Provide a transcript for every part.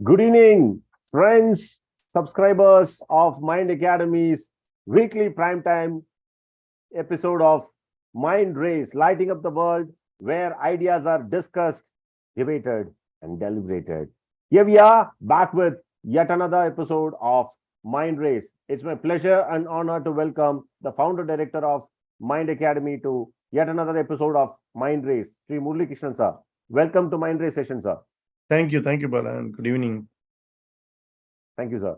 Good evening, friends, subscribers of Mind Academy's weekly primetime episode of Mind Race, lighting up the world where ideas are discussed, debated, and deliberated. Here we are back with yet another episode of Mind Race. It's my pleasure and honor to welcome the founder director of Mind Academy to yet another episode of Mind Race, Sri Murli Krishnan sir. Welcome to Mind Race session, sir. Thank you, Bala, and good evening. Thank you, sir.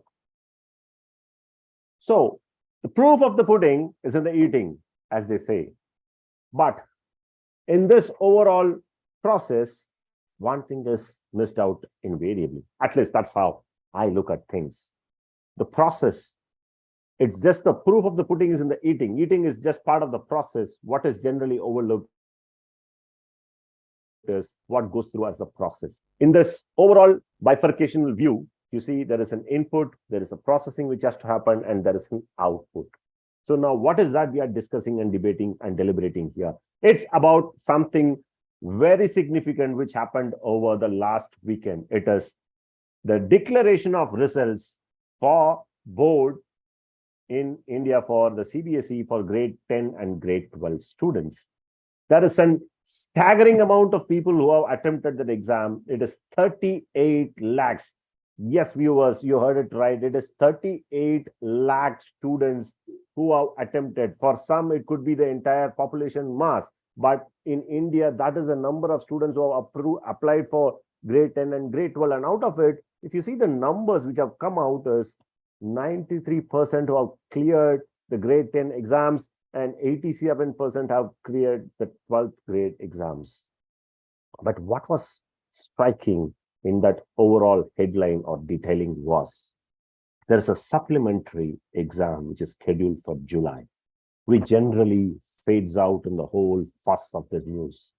So, the proof of the pudding is in the eating, as they say. But in this overall process, one thing is missed out invariably. At least that's how I look at things. The process, it's just the proof of the pudding is in the eating. Eating is just part of the process. What is generally overlooked is what goes through as the process. In this overall bifurcational view, you see there is an input, there is a processing which has to happen, and there is an output. So now what is that we are discussing and debating and deliberating here? It's about something very significant which happened over the last weekend. It is the declaration of results for board in India for the CBSE for grade 10 and grade 12 students. There is an staggering amount of people who have attempted that exam. It is 38 lakhs. Yes, viewers, you heard it right. It is 38 lakh students who have attempted. For some, it could be the entire population mass. But in India, that is the number of students who have applied for grade 10 and grade 12. And out of it, if you see the numbers which have come out is 93% who have cleared the grade 10 exams and 87% have cleared the 12th grade exams. But what was striking in that overall headline or detailing was there is a supplementary exam which is scheduled for July, which generally fades out in the whole fuss of the news.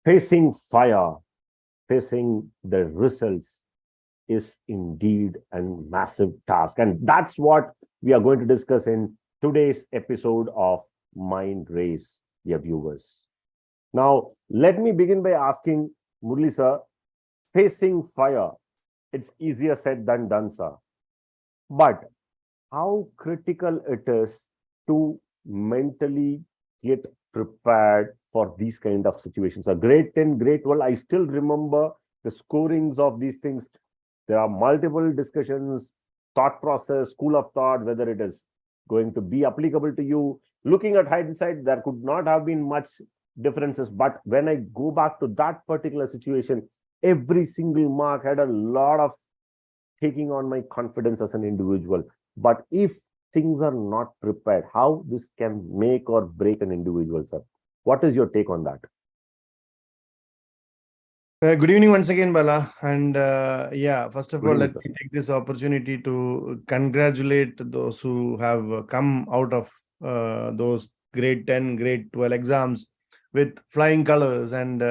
Facing fire, facing the results is indeed a massive task. And that's what we are going to discuss in today's episode of Mind Race, dear viewers. Now, let me begin by asking Murli sir, facing fire, it's easier said than done, sir. But how critical it is to mentally get prepared for these kind of situations. A grade 10, grade 12, I still remember the scorings of these things. There are multiple discussions, thought process, school of thought, whether it is going to be applicable to you. Looking at hindsight, there could not have been much differences. But when I go back to that particular situation, every single mark had a lot of taking on my confidence as an individual. But if things are not prepared, how this can make or break an individual, sir? What is your take on that? Good evening once again, Bala. And first of Good all, evening, let sir. me take this opportunity to congratulate those who have come out of those grade 10, grade 12 exams with flying colors. And,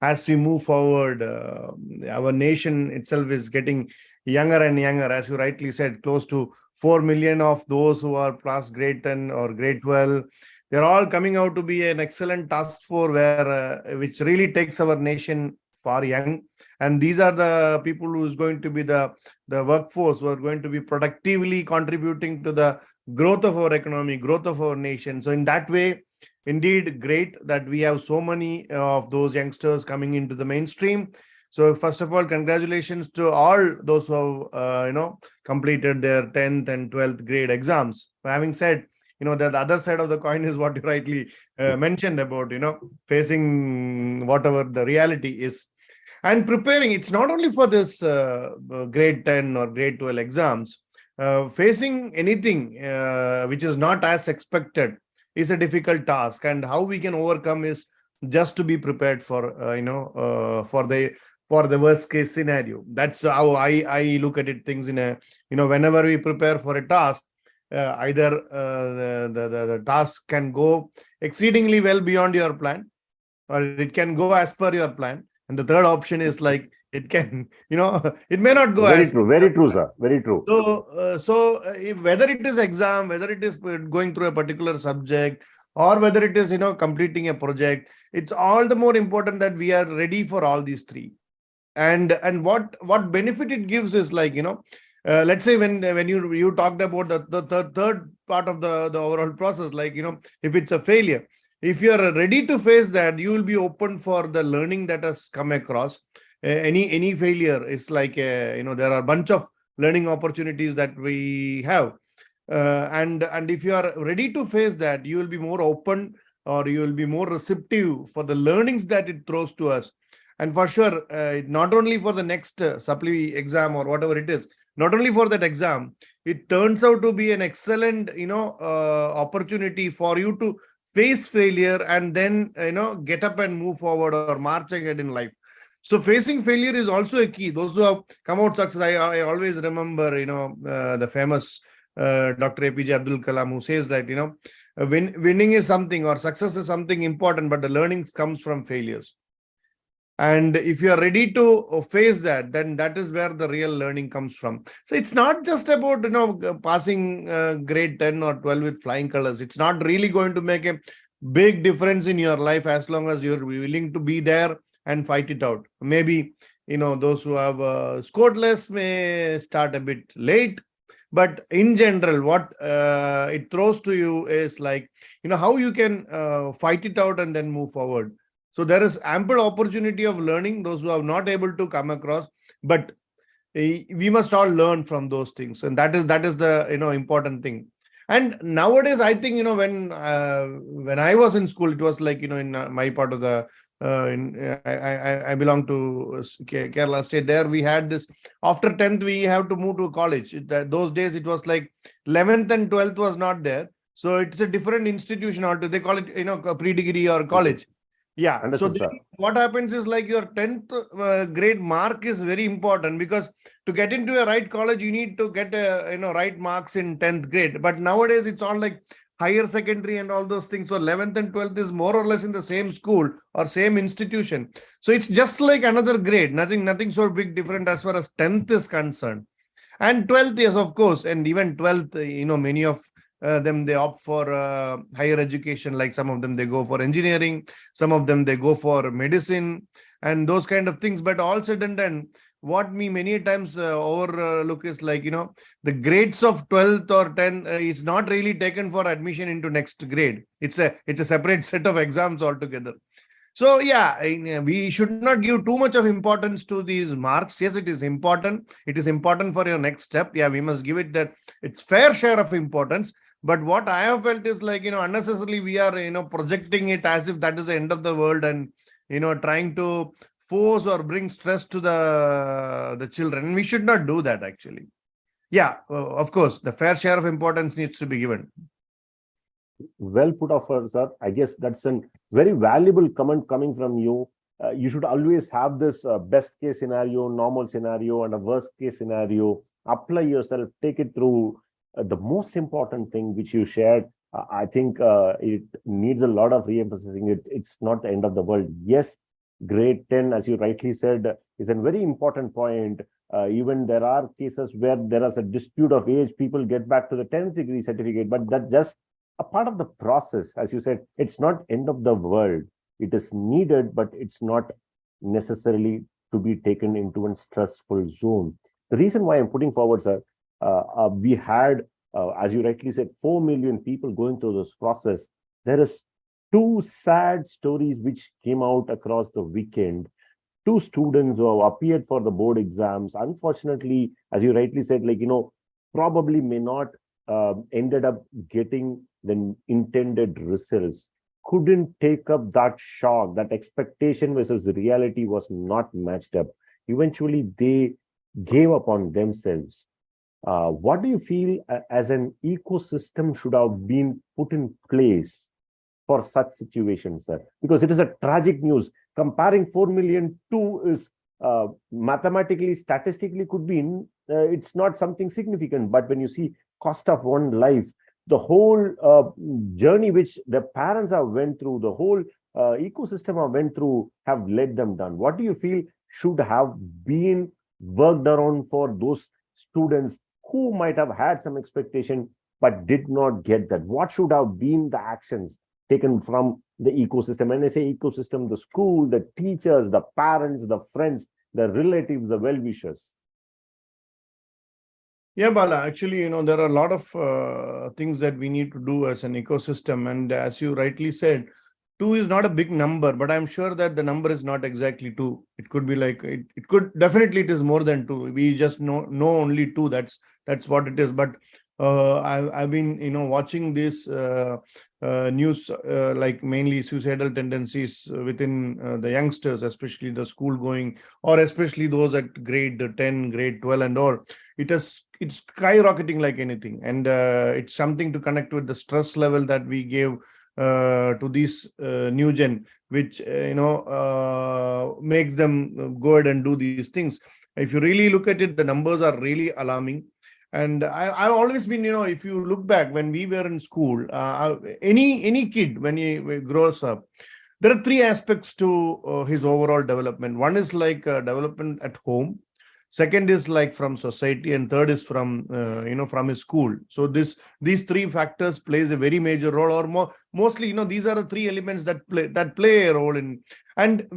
as we move forward, our nation itself is getting younger and younger. As you rightly said, close to 4 million of those who are past grade 10 or grade 12. They're all coming out to be an excellent task force which really takes our nation far young. And these are the people who is going to be the workforce who are going to be productively contributing to the growth of our economy, growth of our nation. So in that way, indeed, great that we have so many of those youngsters coming into the mainstream. So first of all, congratulations to all those who have, completed their 10th and 12th grade exams. Having said, the other side of the coin is what you rightly mentioned about, facing whatever the reality is and preparing. It's not only for this grade 10 or grade 12 exams. Facing anything which is not as expected is a difficult task, and how we can overcome is just to be prepared for, for the worst case scenario. That's how I look at it. Things in a, whenever we prepare for a task, either the task can go exceedingly well beyond your plan, or it can go as per your plan. And the third option is like it can, it may not go Very as true, very true, sir. Very true. So, whether it is exam, whether it is going through a particular subject, or whether it is, completing a project, it's all the more important that we are ready for all these three. and what benefit it gives is like, let's say when you talked about the third part of the overall process, like, if it's a failure, if you are ready to face that, you will be open for the learning that has come across. Any failure is like, there are a bunch of learning opportunities that we have, and if you are ready to face that, you will be more open, or you will be more receptive for the learnings that it throws to us. And for sure, not only for the next supply exam or whatever it is, not only for that exam, it turns out to be an excellent, opportunity for you to face failure and then, get up and move forward or march ahead in life. So facing failure is also a key. Those who have come out success, I always remember, the famous Dr. APJ Abdul Kalam, who says that, winning is something, or success is something important, but the learning comes from failures. And if you are ready to face that, then that is where the real learning comes from. So it's not just about, passing grade 10 or 12 with flying colors. It's not really going to make a big difference in your life as long as you're willing to be there and fight it out. Maybe, those who have scored less may start a bit late. But in general, what it throws to you is like, how you can fight it out and then move forward. So there is ample opportunity of learning, those who are not able to come across, but we must all learn from those things. And that is the, important thing. And nowadays, I think, when I was in school, it was like, in my part of the, I belong to Kerala state. There we had this, after 10th, we have to move to college. Those days, it was like 11th and 12th was not there. So it's a different institution altogether. They call it, pre-degree or college. Yeah. Understood, So what happens is like your 10th grade mark is very important, because to get into a right college, you need to get right marks in 10th grade. But nowadays it's all like higher secondary and all those things. So 11th and 12th is more or less in the same school or same institution. So it's just like another grade, nothing so big different as far as 10th is concerned. And 12th, yes, of course. And even 12th, many of them, they opt for higher education. Like some of them, they go for engineering, some of them, they go for medicine and those kind of things. But all said and done, what me many times overlook is like, the grades of 12th or 10 is not really taken for admission into next grade. It's a separate set of exams altogether. So yeah, we should not give too much of importance to these marks. Yes, it is important. It is important for your next step. Yeah, we must give it that its fair share of importance. But what I have felt is like, unnecessarily we are, projecting it as if that is the end of the world, and, trying to force or bring stress to the children. We should not do that, actually. Yeah, of course, the fair share of importance needs to be given. Well put off, sir. I guess that's a very valuable comment coming from you. You should always have this best case scenario, normal scenario, and a worst case scenario. Apply yourself, take it through. The most important thing which you shared, I think it needs a lot of re-emphasizing. It's not the end of the world. Yes, grade 10, as you rightly said, is a very important point. Even there are cases where there is a dispute of age, people get back to the 10th degree certificate, but that's just a part of the process. As you said, it's not end of the world. It is needed, but it's not necessarily to be taken into a stressful zone. The reason why I'm putting forward, sir, we had, as you rightly said, 4 million people going through this process. There is 2 sad stories which came out across the weekend. 2 students who have appeared for the board exams, unfortunately, as you rightly said, like, probably may not ended up getting the intended results, couldn't take up that shock, that expectation versus reality was not matched up. Eventually, they gave up on themselves. What do you feel as an ecosystem should have been put in place for such situations, sir? Because it is a tragic news. Comparing 4 million to is mathematically, statistically could be it's not something significant. But when you see cost of one life, the whole journey which the parents have went through, the whole ecosystem have went through, have led them down. What do you feel should have been worked around for those students who might have had some expectation but did not get that? What should have been the actions taken from the ecosystem? And I say ecosystem, the school, the teachers, the parents, the friends, the relatives, the well-wishers. Yeah, Bala, actually, there are a lot of things that we need to do as an ecosystem. And as you rightly said, 2 is not a big number, but I'm sure that the number is not exactly 2. It could be like, it could definitely, it is more than 2. We just know only 2. That's what it is. But I've been, watching this news, like mainly suicidal tendencies within the youngsters, especially the school going, or especially those at grade 10, grade 12 and all. It's skyrocketing like anything. And it's something to connect with the stress level that we gave to this new gen, which makes them go ahead and do these things. If you really look at it, the numbers are really alarming. And I've always been, if you look back when we were in school, any kid when he grows up, there are 3 aspects to his overall development. One is like development at home. Second is like from society, and third is from from his school. So these 3 factors plays a very major role, or mostly these are the 3 elements that play a role in. And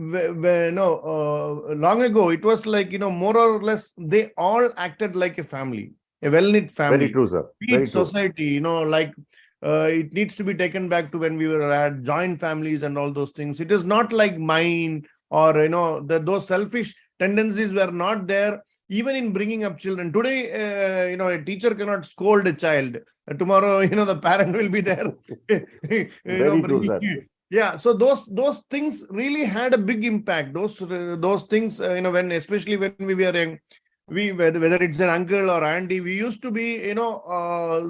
long ago it was like more or less they all acted like a family, a well-knit family. Very true, sir. Very society, like it needs to be taken back to when we were at joint families and all those things. It is not like mine, or those selfish tendencies were not there even in bringing up children. Today, a teacher cannot scold a child. Tomorrow, the parent will be there. Very true, sir. Yeah, so those things really had a big impact. Those things, especially when we were young, whether it's an uncle or auntie, we used to be,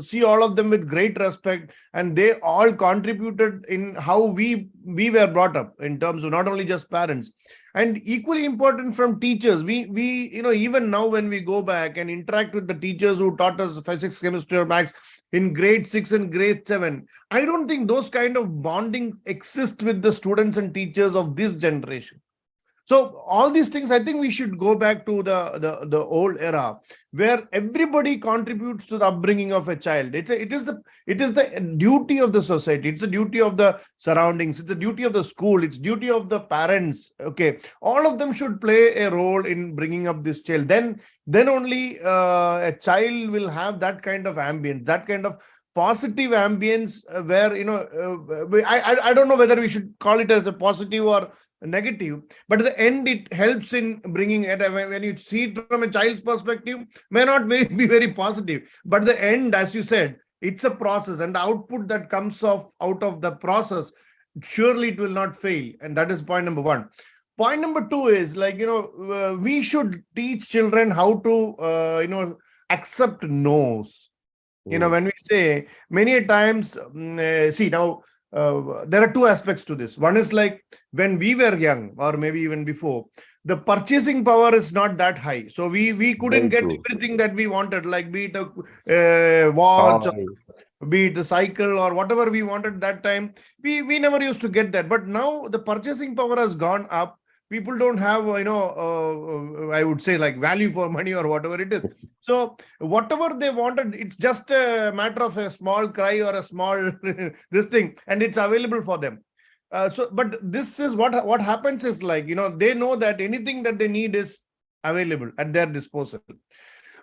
see all of them with great respect, and they all contributed in how we were brought up in terms of not only just parents. And equally important from teachers, we even now when we go back and interact with the teachers who taught us physics, chemistry, or maths in grade 6 and grade 7, I don't think those kind of bonding exist with the students and teachers of this generation. So all these things, I think we should go back to the old era where everybody contributes to the upbringing of a child. It is the duty of the society. It's the duty of the surroundings. It's the duty of the school. It's duty of the parents. Okay, all of them should play a role in bringing up this child. Then only a child will have that kind of ambience, that kind of positive ambience where I don't know whether we should call it as a positive or negative, but at the end it helps in bringing it. When you see it from a child's perspective, may not be very positive, but the end, as you said, it's a process, and the output that comes out of the process, surely it will not fail. And that is point number 1. Point number 2 is like we should teach children how to accept no's. When we say many times, see now, there are 2 aspects to this. One is like when we were young, or maybe even before, the purchasing power is not that high. So we couldn't get everything that we wanted, like be it a watch, or be it a cycle, or whatever we wanted that time. We never used to get that. But now the purchasing power has gone up. People don't have, I would say like value for money or whatever it is. So whatever they wanted, it's just a matter of a small cry or a small this thing, and it's available for them. But this is what happens is like, they know that anything that they need is available at their disposal.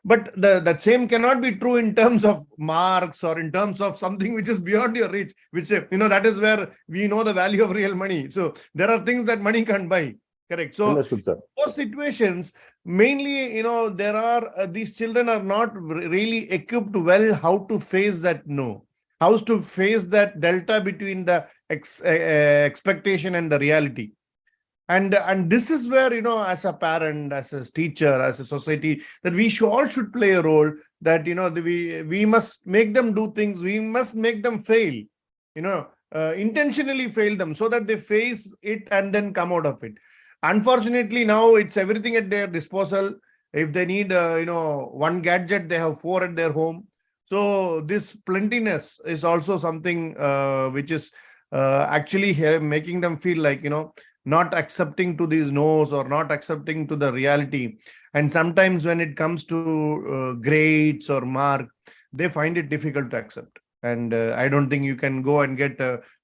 But that same cannot be true in terms of marks or in terms of something which is beyond your reach, which, that is where we know the value of real money. So there are things that money can't buy. Correct. So those situations, mainly, there are these children are not really equipped well how to face that no, how to face that delta between the expectation and the reality. And this is where, as a parent, as a teacher, as a society, that we all should play a role, that, we must make them do things. We must make them fail, intentionally fail them so that they face it and then come out of it. Unfortunately, now it's everything at their disposal. If they need, one gadget, they have 4 at their home. So this plentiness is also something which is actually making them feel like, not accepting to these no's or not accepting to the reality. And sometimes when it comes to grades or mark, they find it difficult to accept. And I don't think you can go and get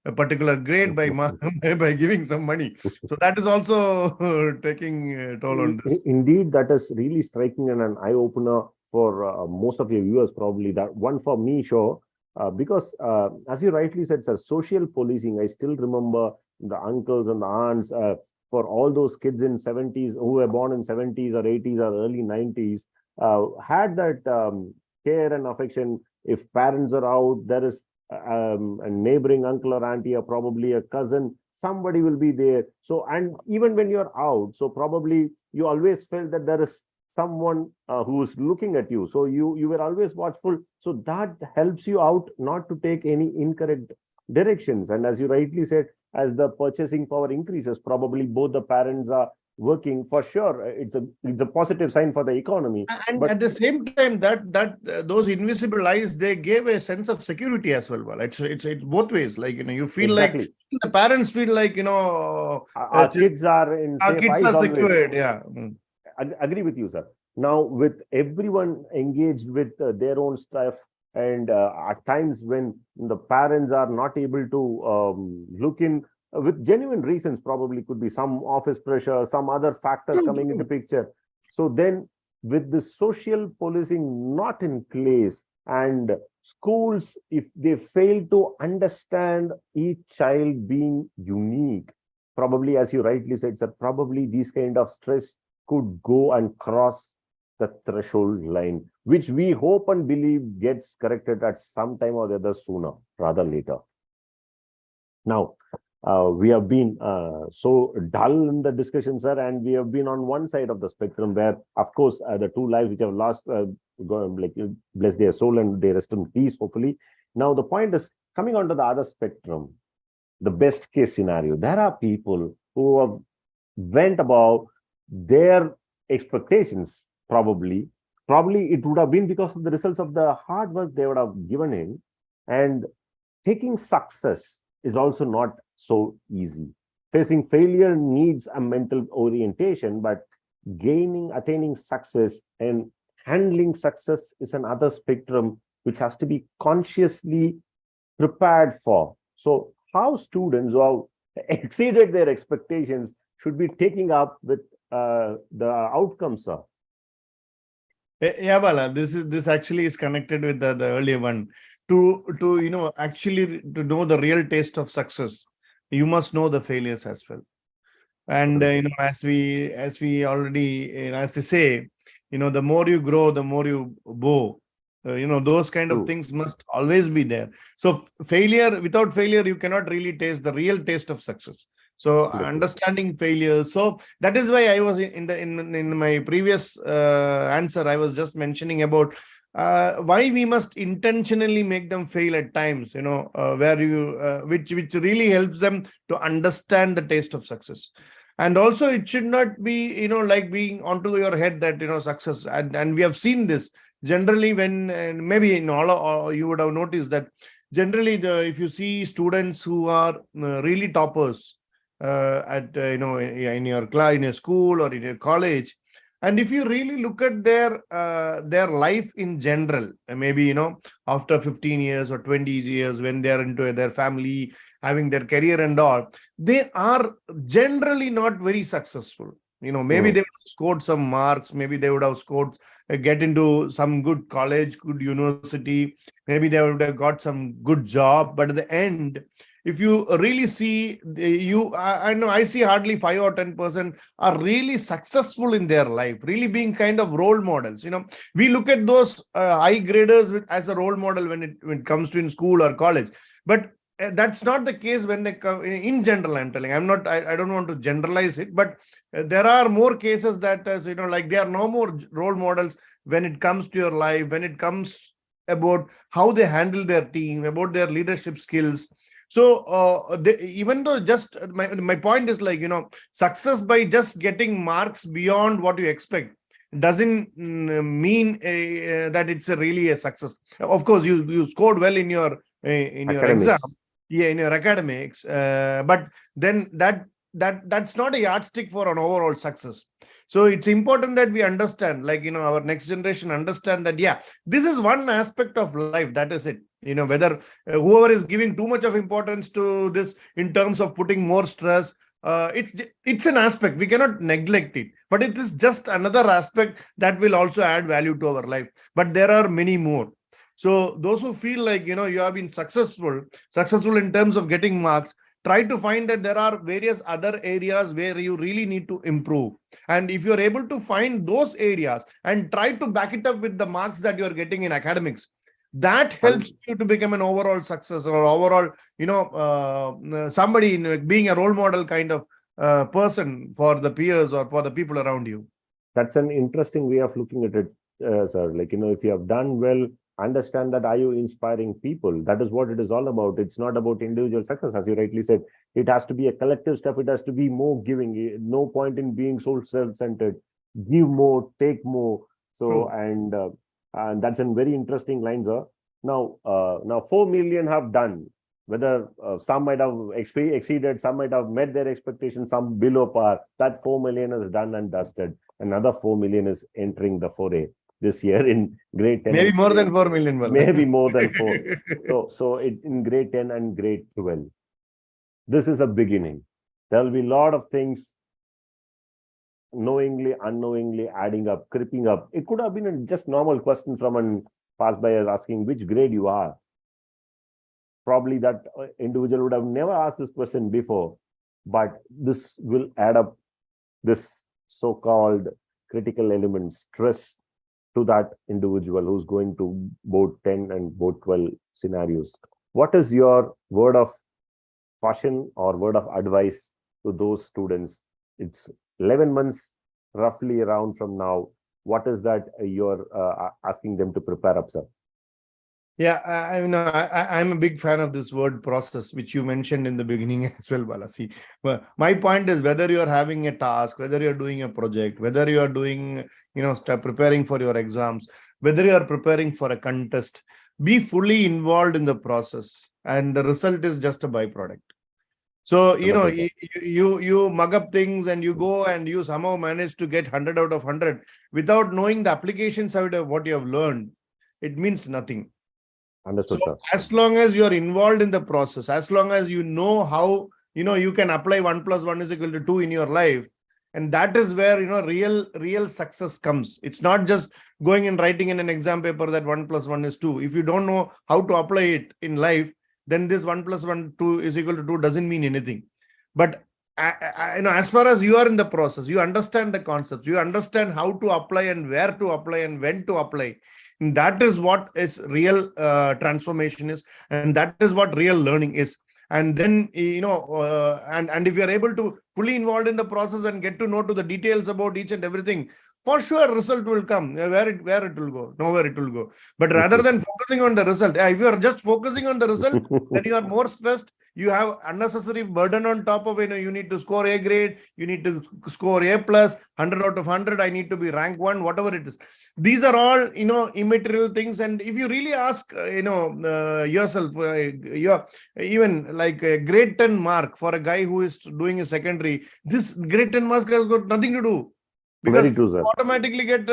a particular grade by by giving some money. So that is also taking a toll on this. Indeed, that is really striking and an eye opener for most of your viewers, probably. That one for me, sure. Because as you rightly said, sir, social policing, I still remember the uncles and the aunts for all those kids in 70s who were born in 70s or 80s or early 90s had that care and affection. If parents are out, there is a neighboring uncle or auntie or probably a cousin, somebody will be there. So, and even when you're out, so probably you always felt that there is someone who's looking at you. So you were always watchful. So that helps you out not to take any incorrect directions. And as you rightly said, as the purchasing power increases, probably both the parents are working for sure. It's a positive sign for the economy. And but at the same time, those invisible eyes, they gave a sense of security as well. Well, it's both ways. Like, you feel exactly. like the parents feel like, our kids are in our safe kids eyes are always. secured. Yeah. I agree with you, sir. Now, with everyone engaged with their own stuff, and at times when the parents are not able to look in with genuine reasons, probably could be some office pressure, some other factors coming into picture. So then, with the social policing not in place, and schools, if they fail to understand each child being unique, probably, as you rightly said, sir, probably these kind of stress could go and cross the threshold line, which we hope and believe gets corrected at some time or the other, sooner rather later. Now, we have been so dull in the discussion, sir, and we have been on one side of the spectrum where, of course, the two lives which have lost, bless their soul and they rest in peace, hopefully. Now, the point is coming onto the other spectrum, the best case scenario. There are people who have went above their expectations, probably it would have been because of the results of the hard work they would have given in, and taking success is also not so easy. Facing failure needs a mental orientation, but attaining success and handling success is another spectrum which has to be consciously prepared for. So how students who have exceeded their expectations should be taking up with the outcomes, sir? Yeah, Bala, this actually is connected with the earlier one. To actually to know the real taste of success, you must know the failures as well. And as we already, as they say, the more you grow, the more you bow. Those kind of things must always be there. So without failure, you cannot really taste the real taste of success. So understanding failure. So that is why I was in my previous answer, I was just mentioning about why we must intentionally make them fail at times, where which really helps them to understand the taste of success. And also it should not be, like being onto your head that, success. And we have seen this generally when, maybe in all, you would have noticed that generally if you see students who are really toppers at, in your school or in your college, and if you really look at their life in general, maybe, after 15 years or 20 years, when they're into their family, having their career and all, they are generally not very successful. Maybe they would have scored some marks, maybe they would have scored, get into some good college, good university, maybe they would have got some good job, but at the end, if you really see, I see hardly 5 or 10% are really successful in their life, really being kind of role models. We look at those high graders as a role model when it comes to in school or college, but that's not the case when they come in general. I'm telling, I don't want to generalize it, but there are more cases that, like they are no more role models when it comes to your life, when it comes about how they handle their team, about their leadership skills. So even though just my point is like, success by just getting marks beyond what you expect doesn't mean that it's really a success. Of course, you scored well in your exam, in your academics, but then that's not a yardstick for an overall success. So it's important that we understand, like, our next generation understand that, this is one aspect of life. That is it. whether whoever is giving too much of importance to this in terms of putting more stress, it's an aspect we cannot neglect it, but it is just another aspect that will also add value to our life. But there are many more. So those who feel like you have been successful in terms of getting marks, try to find that there are various other areas where you really need to improve. And if you're able to find those areas and try to back it up with the marks that you're getting in academics, that helps you to become an overall success, or overall, somebody being a role model kind of person for the peers or for the people around you. That's an interesting way of looking at it, sir. Like, if you have done well, understand that are you inspiring people? That is what it is all about. It's not about individual success, as you rightly said. It has to be a collective stuff. It has to be more giving. No point in being so self-centered. Give more, take more. So, and that's a very interesting line, sir. Now 4 million have done. Whether some might have exceeded, some might have met their expectations, some below par. That 4 million is done and dusted. Another 4 million is entering the foray this year in grade 10. Maybe more than 4 million. Maybe more than 4. So in grade 10 and grade 12. This is a beginning. There will be a lot of things knowingly, unknowingly adding up, creeping up. It could have been a just normal question from an passerby asking which grade you are. Probably that individual would have never asked this question before, but this will add up this so-called critical element, stress, to that individual who's going to board 10 and board 12 scenarios. What is your word of caution or word of advice to those students? It's 11 months roughly around from now. What is that you're asking them to prepare up, sir? Yeah, I'm a big fan of this word process, which you mentioned in the beginning as well, Balasi. But my point is, whether you're having a task, whether you're doing a project, whether you're doing, preparing for your exams, whether you're preparing for a contest, be fully involved in the process, and the result is just a byproduct. So, you mug up things and you go and you somehow manage to get 100 out of 100 without knowing the application side of what you have learned. It means nothing. Understood, so sir. As long as you're involved in the process, as long as you know how, you can apply 1 + 1 = 2 in your life, and that is where, real success comes. It's not just going and writing in an exam paper that 1 + 1 = 2. If you don't know how to apply it in life, then this 1 + 1 2 = 2 doesn't mean anything. But as far as you are in the process, you understand the concepts, you understand how to apply and where to apply and when to apply. And that is what is real transformation is, and that is what real learning is. And then, and if you're able to fully involved in the process and get to know to the details about each and everything, for sure result will come. Where it will go, nowhere it will go. But rather than focusing on the result, if you are just focusing on the result, then you are more stressed. You have unnecessary burden on top of it. You need to score A grade, you need to score A+, 100 out of 100, I need to be rank 1, whatever it is. These are all, immaterial things. And if you really ask, yourself, even like a grade 10 mark for a guy who is doing a secondary, this grade 10 mark has got nothing to do. Because you automatically get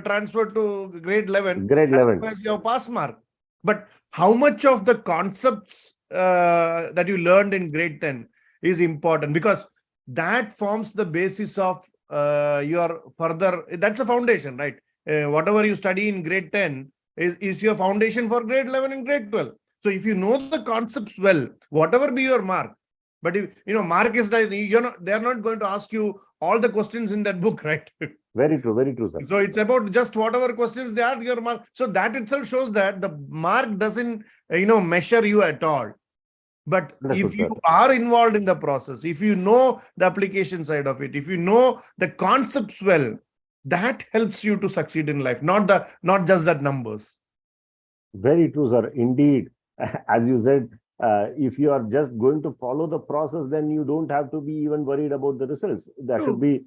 transferred to grade 11. Grade 11. As your pass mark. But how much of the concepts that you learned in grade 10 is important, because that forms the basis of your further, that's a foundation, right? Whatever you study in grade 10 is your foundation for grade 11 and grade 12. So if you know the concepts well, whatever be your mark, but if, mark is like, they're not going to ask you all the questions in that book, right? Very true, sir. So it's about just whatever questions they are, your mark. So that itself shows that the mark doesn't, measure you at all. But if you are involved in the process, if you know the application side of it, if you know the concepts well, that helps you to succeed in life, not just that numbers. Very true, sir. Indeed, as you said, if you are just going to follow the process, then you don't have to be even worried about the results. That should be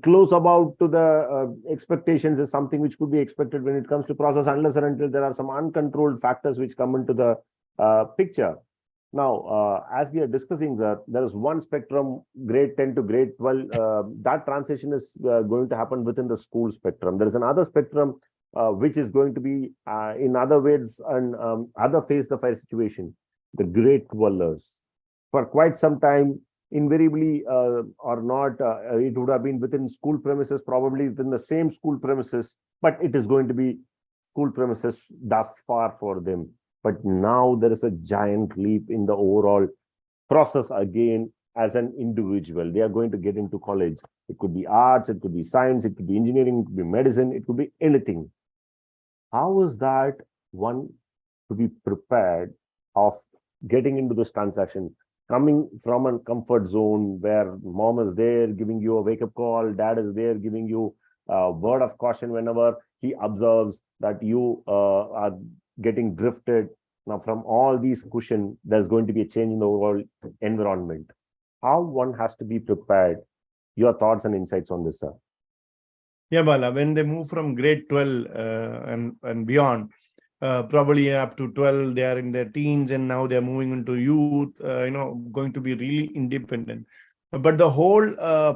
close about to the expectations is something which could be expected when it comes to process, unless and until there are some uncontrolled factors which come into the picture. Now, as we are discussing, there is one spectrum, grade 10 to grade 12. That transition is going to happen within the school spectrum. There is another spectrum which is going to be, in other ways, and other face the fire situation, the great dwellers. For quite some time, invariably or not, it would have been within school premises, probably within the same school premises, but it is going to be school premises thus far for them. But now there is a giant leap in the overall process again as an individual. They are going to get into college. It could be arts, it could be science, it could be engineering, it could be medicine, it could be anything. How is that one to be prepared of getting into this transaction, coming from a comfort zone where mom is there giving you a wake-up call, dad is there giving you a word of caution whenever he observes that you are getting drifted. Now, from all these cushion, there's going to be a change in the overall environment. How one has to be prepared? Your thoughts and insights on this, sir? Yeah, Bala, when they move from grade 12 and beyond, probably up to 12, they are in their teens, and now they're moving into youth, going to be really independent. But the whole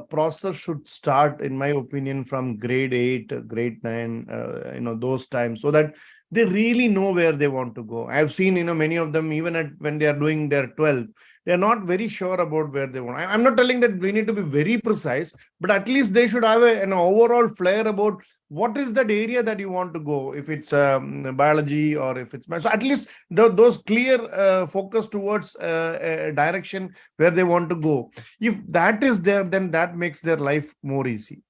process should start, in my opinion, from grade 8, grade 9, those times, so that they really know where they want to go. I've seen, many of them, even when they are doing their 12th, they're not very sure about where they want. I'm not telling that we need to be very precise, but at least they should have an overall flair about what is that area that you want to go, if it's biology or if it's math. So at least those clear focus towards a direction where they want to go. If that is there, then that makes their life more easy.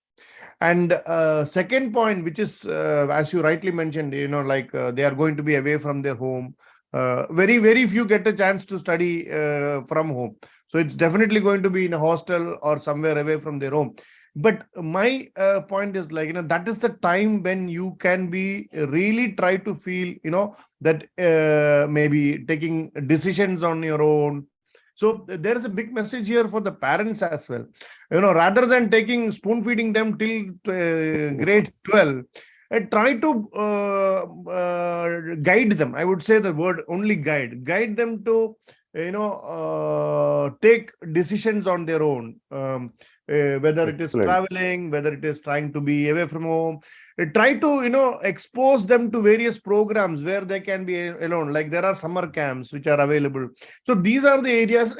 And second point, which is, as you rightly mentioned, they are going to be away from their home. Very, very few get a chance to study from home. So it's definitely going to be in a hostel or somewhere away from their home. But my point is, that is the time when you can be really try to feel, that maybe taking decisions on your own. So there is a big message here for the parents as well. Rather than spoon feeding them till grade 12, try to guide them. I would say the word only guide them to take decisions on their own, whether it is traveling, whether it is trying to be away from home. Try to expose them to various programs where they can be alone, like there are summer camps which are available. So these are the areas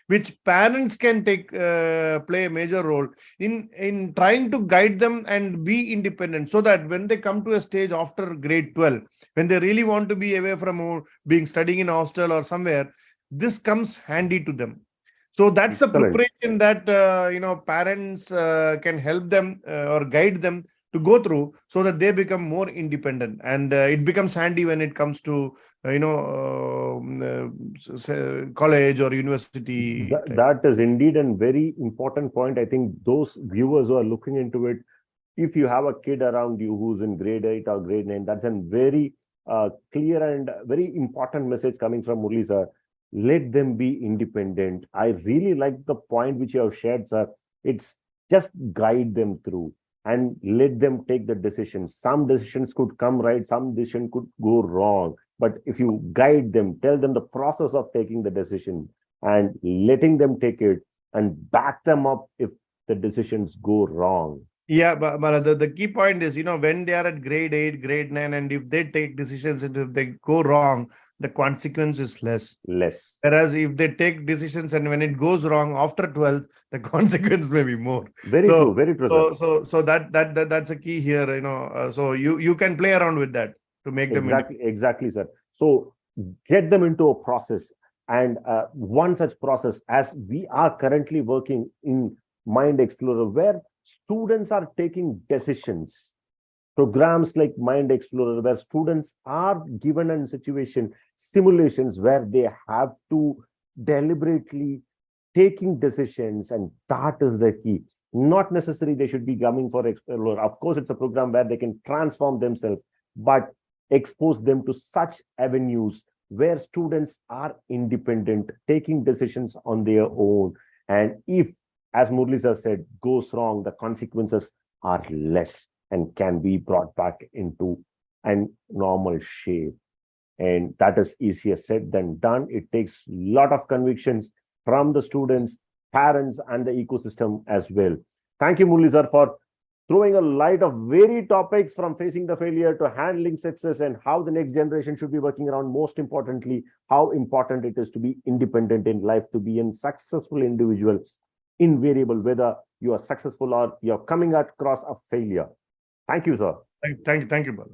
which parents can play a major role in trying to guide them and be independent, so that when they come to a stage after grade 12, when they really want to be away from home, studying in a hostel or somewhere, this comes handy to them. So that's a preparation that parents can help them or guide them to go through, so that they become more independent, and it becomes handy when it comes to college or university. That is indeed a very important point. I think those viewers who are looking into it, if you have a kid around you who's in grade 8 or grade 9, that's a very clear and very important message coming from Murli sir. Let them be independent. I really like the point which you have shared, sir. It's just guide them through and let them take the decisions. Some decisions could come right, some decision could go wrong. But if you guide them, tell them the process of taking the decision and letting them take it and back them up if the decisions go wrong. Yeah, but the key point is, when they are at grade 8, grade 9, and if they take decisions and if they go wrong, the consequence is less. Whereas if they take decisions and when it goes wrong after 12, the consequence may be more. Very true, very true. So that's a key here, so you can play around with that to make them exactly, sir. So get them into a process, and one such process, as we are currently working in Mind Explorer, where students are taking decisions. Programs like Mind Explorer, where students are given a situation, simulations where they have to deliberately taking decisions, and that is the key. Not necessarily they should be coming for Explorer. Of course, it's a program where they can transform themselves, but expose them to such avenues where students are independent, taking decisions on their own. And if, as Murli sir said, goes wrong, the consequences are less and can be brought back into a normal shape. And that is easier said than done. It takes a lot of convictions from the students, parents, and the ecosystem as well. Thank you, Murli sir, for throwing a light of varied topics from facing the failure to handling success and how the next generation should be working around. Most importantly, how important it is to be independent in life, to be a successful individual, invariable, whether you are successful or you're coming across a failure. Thank you, sir. Thank you, brother.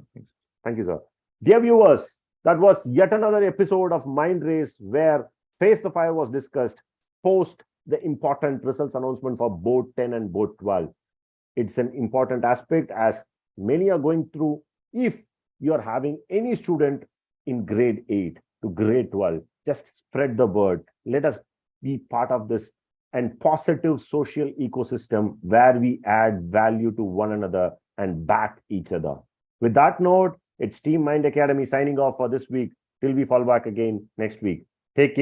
Thank you, sir. Dear viewers, that was yet another episode of Mind Race where Face the Fire was discussed post the important results announcement for Board 10 and Board 12. It's an important aspect as many are going through. If you're having any student in grade 8 to grade 12, just spread the word. Let us be part of this and positive social ecosystem where we add value to one another and back each other. With that note, it's Team Mind Academy signing off for this week till we fall back again next week. Take care.